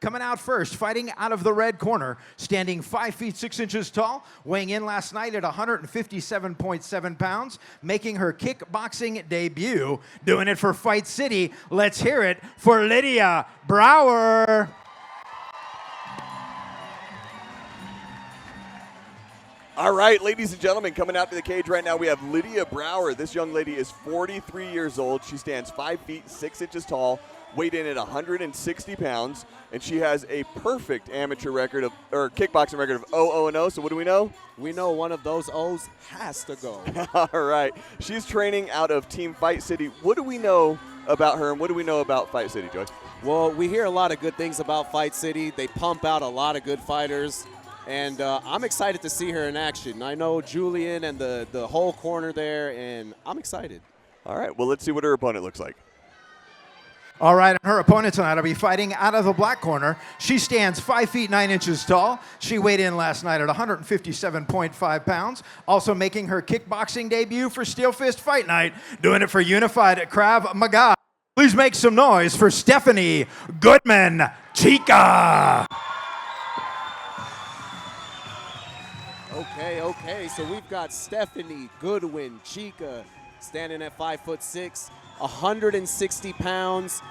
Coming out first, fighting out of the red corner, standing 5 feet 6 inches tall, weighing in last night at 157.7 pounds, making her kickboxing debut, doing it for Fight City. Let's hear it for Lydia Brower. All right, ladies and gentlemen, coming out to the cage right now, we have Lydia Brower. This young lady is 43 years old. She stands 5 feet 6 inches tall, weighed in at 160 pounds, and she has a perfect amateur record of, or kickboxing record of 0-0-0. So what do we know? We know one of those O's has to go. All right. She's training out of Team Fight City. What do we know about her, and what do we know about Fight City, Joy? Well, we hear a lot of good things about Fight City. They pump out a lot of good fighters. And I'm excited to see her in action. I know Julian and the whole corner there, and I'm excited. All right, well, let's see what her opponent looks like. All right, her opponent tonight will be fighting out of the black corner. She stands 5 feet 9 inches tall. She weighed in last night at 157.5 pounds. Also making her kickboxing debut for SteelFist Fight Night, doing it for Unified Krav Maga. Please make some noise for Stephanie Goodman-Chica. Okay, so we've got Stephanie Goodman-Chica standing at 5'6", 160 pounds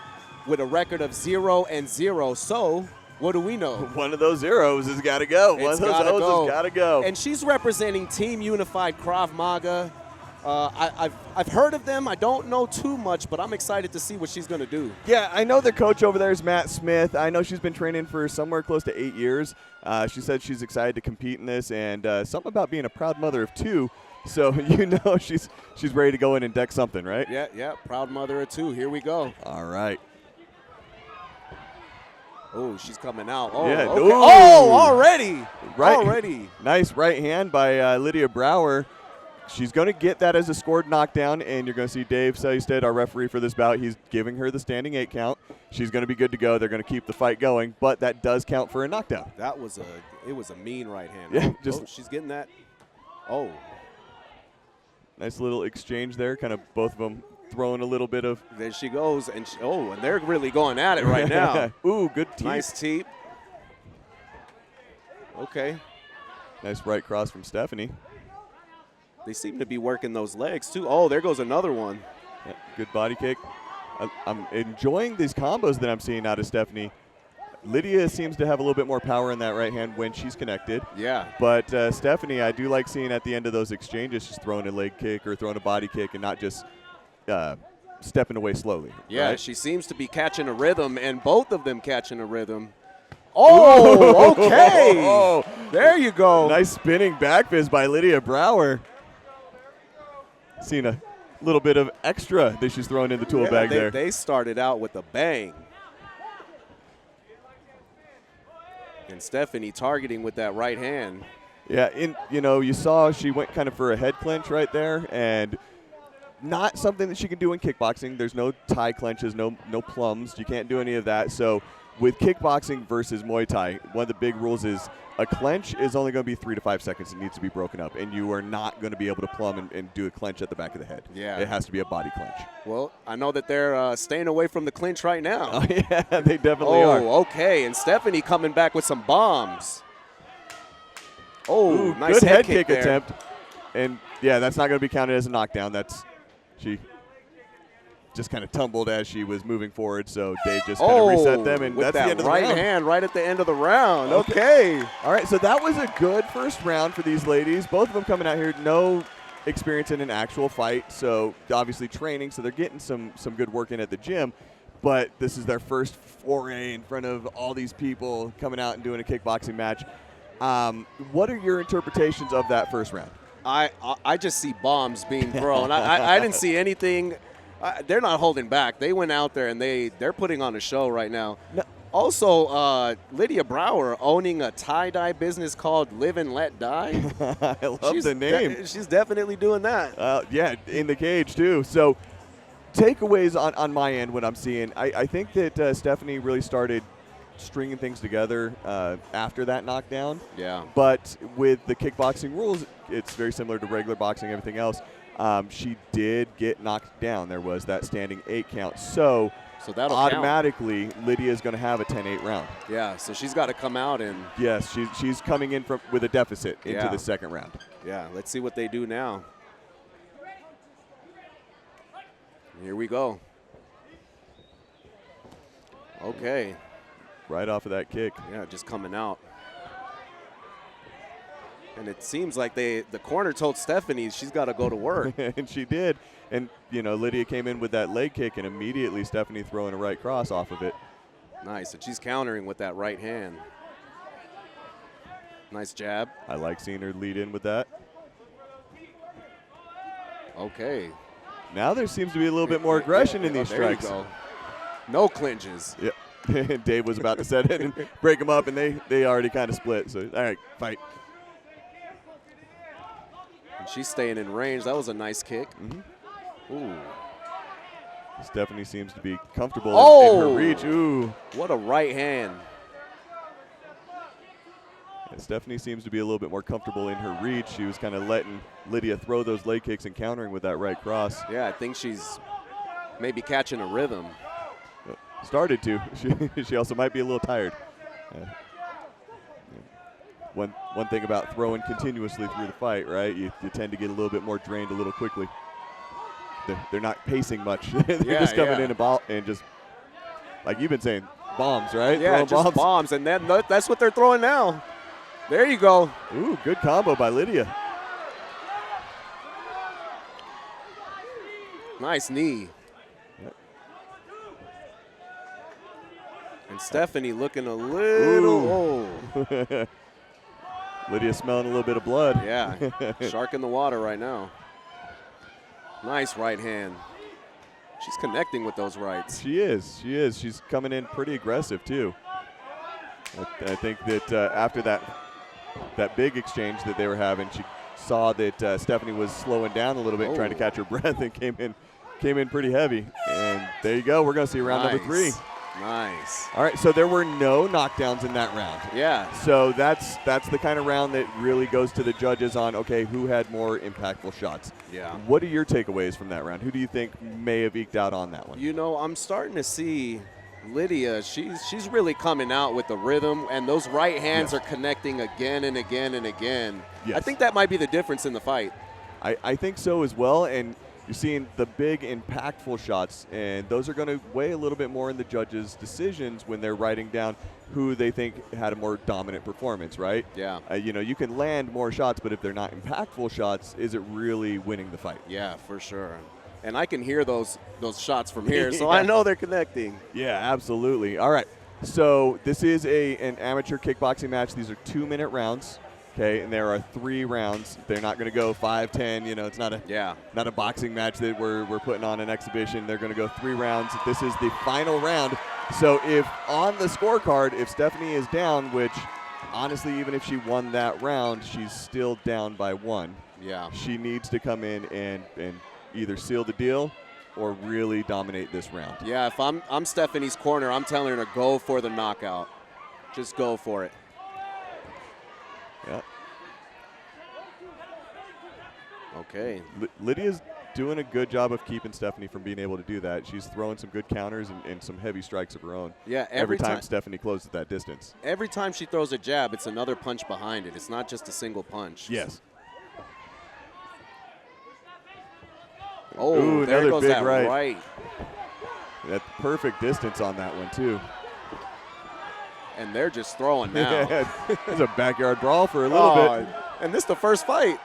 with a record of 0-0. So, what do we know? One of those zeros has got to go. One of those O's has got to go. And she's representing Team Unified Krav Maga. I've heard of them. I don't know too much, but I'm excited to see what she's going to do. Yeah, I know the coach over there is Matt Smith. I know she's been training for somewhere close to 8 years. She said she's excited to compete in this, and something about being a proud mother of 2. So you know she's ready to go in and deck something, right? Yeah, proud mother of 2. Here we go. All right. Oh, she's coming out. Oh, yeah. Okay. Oh, already. Right. Already. Nice right hand by Lydia Brower. She's going to get that as a scored knockdown, and you're going to see Dave Seisted, our referee for this bout. He's giving her the standing 8 count. She's going to be good to go. They're going to keep the fight going, but that does count for a knockdown. It was a mean right hand. Yeah, she's getting that. Oh. Nice little exchange there, kind of both of them throwing a little bit of. There she goes, and they're really going at it right now. Ooh, good teep. Nice teep. Okay. Nice right cross from Stephanie. They seem to be working those legs, too. Oh, there goes another one. Yeah, good body kick. I'm enjoying these combos that I'm seeing out of Stephanie. Lydia seems to have a little bit more power in that right hand when she's connected. Yeah. But Stephanie, I do like seeing at the end of those exchanges, she's throwing a leg kick or throwing a body kick and not just stepping away slowly. Yeah, right? she seems to be catching a rhythm, and both of them catching a rhythm. Oh, okay. Oh, there you go. Nice spinning back fist by Lydia Brower. Seeing a little bit of extra that she's throwing in the tool bag there. They started out with a bang. And Stephanie targeting with that right hand. Yeah, you saw she went kind of for a head clinch right there, and not something that she can do in kickboxing. There's no tie clenches, no plums. You can't do any of that. So with kickboxing versus Muay Thai, one of the big rules is a clench is only going to be 3 to 5 seconds. It needs to be broken up, and you are not going to be able to plumb and do a clench at the back of the head. Yeah. It has to be a body clench. Well, I know that they're staying away from the clinch right now. Oh, yeah, they definitely are. Oh, okay, and Stephanie coming back with some bombs. Oh, Ooh, nice good head kick there. attempt. And, yeah, that's not going to be counted as a knockdown. She just kind of tumbled as she was moving forward, so Dave just kind of reset them, and that's the end of the round. Right hand right at the end of the round. Okay. All right, so that was a good first round for these ladies. Both of them coming out here, no experience in an actual fight, so obviously training, so they're getting some good work in at the gym, but this is their first foray in front of all these people coming out and doing a kickboxing match. What are your interpretations of that first round? I just see bombs being thrown. I didn't see anything. They're not holding back. They went out there, and they're putting on a show right now. No. Also, Lydia Brower owning a tie-dye business called Live and Let Die. I love the name. She's definitely doing that. Yeah, in the cage, too. So takeaways on my end, what I'm seeing, I think that Stephanie really started stringing things together after that knockdown. Yeah. But with the kickboxing rules, it's very similar to regular boxing, everything else. She did get knocked down. There was that standing 8 count. So So that'll count. automatically Lydia's going to have a 10-8 round. Yeah, so she's got to come out and. Yes, she's coming in with a deficit into Yeah. the second round. Yeah, let's see what they do now. Here we go. Okay. Right off of that kick. Yeah, just coming out. And it seems like the corner told Stephanie she's got to go to work. And she did. And, you know, Lydia came in with that leg kick, and immediately Stephanie throwing a right cross off of it. Nice. And she's countering with that right hand. Nice jab. I like seeing her lead in with that. Okay. Now there seems to be a little bit more aggression in these strikes. There you go. No clinches. Yep. Dave was about to set it and break them up, and they already kind of split. So, all right, fight. And she's staying in range. That was a nice kick. Mm-hmm. Ooh. Stephanie seems to be comfortable in her reach. Ooh. What a right hand. And Stephanie seems to be a little bit more comfortable in her reach. She was kind of letting Lydia throw those leg kicks and countering with that right cross. Yeah, I think she's maybe catching a rhythm. Started to. She also might be a little tired. One thing about throwing continuously through the fight, right? You tend to get a little bit more drained a little quickly. They're not pacing much. They're just coming in and just, like you've been saying, bombs, right? Yeah, throwing just bombs, and then that's what they're throwing now. There you go. Ooh, good combo by Lydia. Nice knee. Yep. And Stephanie looking a little. Oh. Lydia smelling a little bit of blood. Yeah, shark in the water right now. Nice right hand. She's connecting with those rights. She is. She's coming in pretty aggressive, too. I think that after that big exchange that they were having, she saw that Stephanie was slowing down a little bit, trying to catch her breath, and came in pretty heavy. And there you go. We're going to see round number 3. Nice. All right, so there were no knockdowns in that round. Yeah. So that's the kind of round that really goes to the judges on, okay, who had more impactful shots. Yeah. What are your takeaways from that round? Who do you think may have eked out on that one? You know, I'm starting to see Lydia. She's really coming out with the rhythm, and those right hands are connecting again and again and again. Yes. I think that might be the difference in the fight. I think so as well, and you're seeing the big, impactful shots, and those are going to weigh a little bit more in the judges' decisions when they're writing down who they think had a more dominant performance, right? Yeah. You can land more shots, but if they're not impactful shots, is it really winning the fight? Yeah, for sure. And I can hear those shots from here, so I know they're connecting. Yeah, absolutely. All right, so this is an amateur kickboxing match. These are 2-minute rounds. Okay, and there are 3 rounds. They're not going to go 5, 10. It's not a boxing match that we're putting on an exhibition. They're going to go 3 rounds. This is the final round. So if on the scorecard, if Stephanie is down, which honestly, even if she won that round, she's still down by 1. Yeah. She needs to come in and either seal the deal or really dominate this round. Yeah, if I'm Stephanie's corner, I'm telling her to go for the knockout. Just go for it. Yeah. Okay. Lydia's doing a good job of keeping Stephanie from being able to do that. She's throwing some good counters and some heavy strikes of her own. Yeah, every time Stephanie closes that distance. Every time she throws a jab, it's another punch behind it. It's not just a single punch. Yes. Oh, ooh, there another goes big that right. That perfect distance on that one, too. And they're just throwing now. It's a backyard brawl for a little bit. And this is the first fight.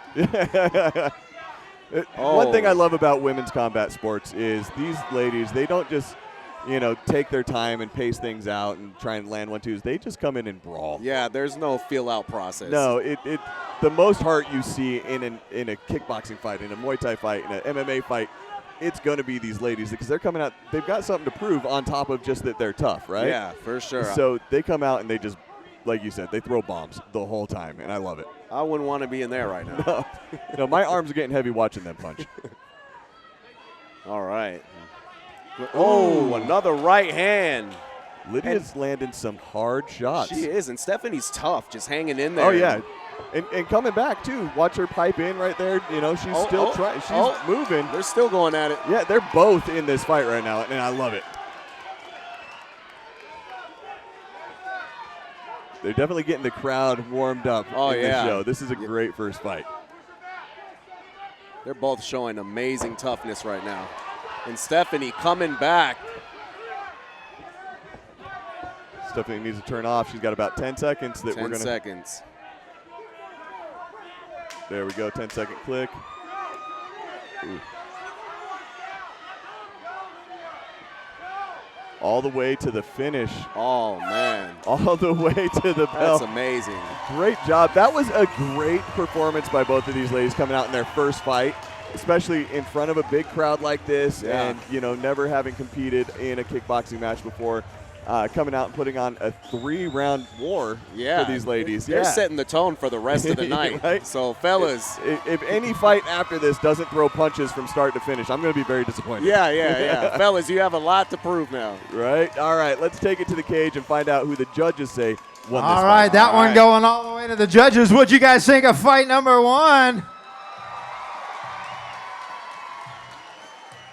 One thing I love about women's combat sports is these ladies, they don't just, take their time and pace things out and try and land 1-2s. They just come in and brawl. Yeah, there's no feel-out process. No, the most heart you see in a kickboxing fight, in a Muay Thai fight, in an MMA fight, it's going to be these ladies because they're coming out. They've got something to prove on top of just that they're tough, right? Yeah, for sure. So they come out and they just, like you said, they throw bombs the whole time, and I love it. I wouldn't want to be in there right now. No, my arms are getting heavy watching them punch. All right. Oh, another right hand. Lydia's landing some hard shots. She is, and Stephanie's tough, just hanging in there. Oh, yeah. And coming back, too. Watch her pipe in right there. She's still trying. She's moving. They're still going at it. Yeah, they're both in this fight right now, and I love it. They're definitely getting the crowd warmed up in the show. This is a great first fight. They're both showing amazing toughness right now. And Stephanie coming back. Stephanie needs to turn off. She's got about 10 seconds. 10 seconds. There we go, 10-second click. Ooh. All the way to the finish. Oh, man. All the way to the bell. That's amazing. Great job. That was a great performance by both of these ladies coming out in their first fight, especially in front of a big crowd like this and, you know, never having competed in a kickboxing match before. Coming out and putting on a 3-round war for these ladies. They're setting the tone for the rest of the night. Right? So, fellas. If any fight after this doesn't throw punches from start to finish, I'm going to be very disappointed. Yeah. Fellas, you have a lot to prove now. Right? All right, let's take it to the cage and find out who the judges say won this fight. All right, that one going all the way to the judges. What'd you guys think of fight number 1?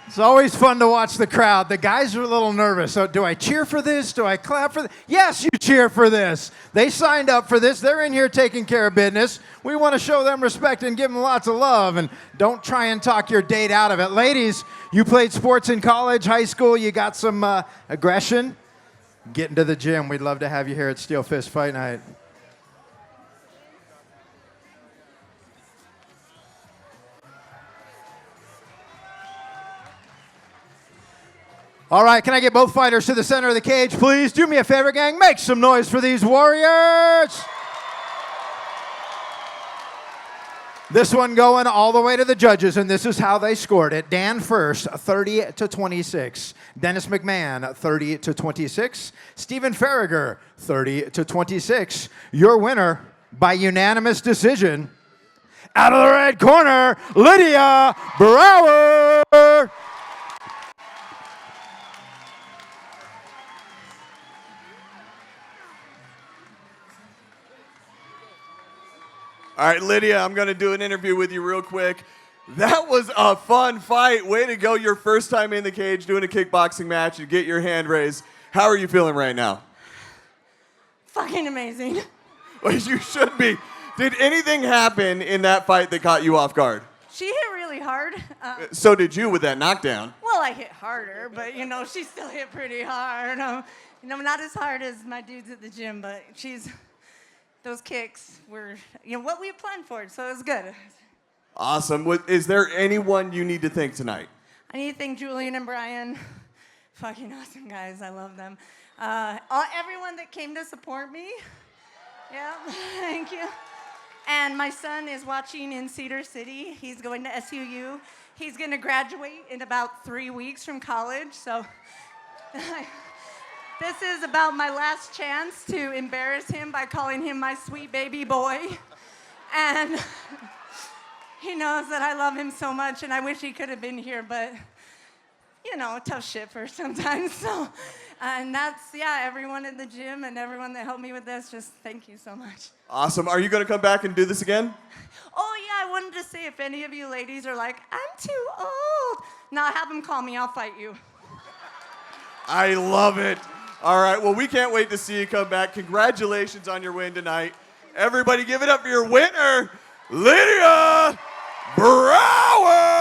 It's always fun to watch the crowd. The guys are a little nervous. So do I cheer for this? Do I clap for this? Yes, you cheer for this. They signed up for this. They're in here taking care of business. We want to show them respect and give them lots of love. And don't try and talk your date out of it. Ladies, you played sports in college, high school. You got some aggression. Get into the gym. We'd love to have you here at SteelFist Fight Night. All right, can I get both fighters to the center of the cage, please? Do me a favor, gang. Make some noise for these warriors. This one going all the way to the judges, and this is how they scored it. Dan first, 30-26. Dennis McMahon, 30-26. Stephen Farragher, 30-26. Your winner by unanimous decision. Out of the red corner, Lydia Brower. All right, Lydia, I'm going to do an interview with you real quick. That was a fun fight. Way to go. Your first time in the cage doing a kickboxing match and get your hand raised. How are you feeling right now? Fucking amazing. Well, you should be. Did anything happen in that fight that caught you off guard? She hit really hard. So did you with that knockdown. Well, I hit harder, but, you know, she still hit pretty hard. You know, not as hard as my dudes at the gym, but those kicks were, you know, what we had planned for, so it was good. Awesome. Is there anyone you need to thank tonight? I need to thank Julian and Brian. Fucking awesome guys. I love them. Everyone that came to support me. Yeah, thank you. And my son is watching in Cedar City. He's going to SUU. He's going to graduate in about 3 weeks from college, so this is about my last chance to embarrass him by calling him my sweet baby boy. And he knows that I love him so much, and I wish he could have been here, but, you know, tough shit for sometimes. So, and that's, everyone in the gym and everyone that helped me with this, just thank you so much. Awesome. Are you going to come back and do this again? Oh, yeah, I wanted to say if any of you ladies are like, I'm too old. Now have them call me, I'll fight you. I love it. All right, well, we can't wait to see you come back. Congratulations on your win tonight. Everybody give it up for your winner, Lydia Brower!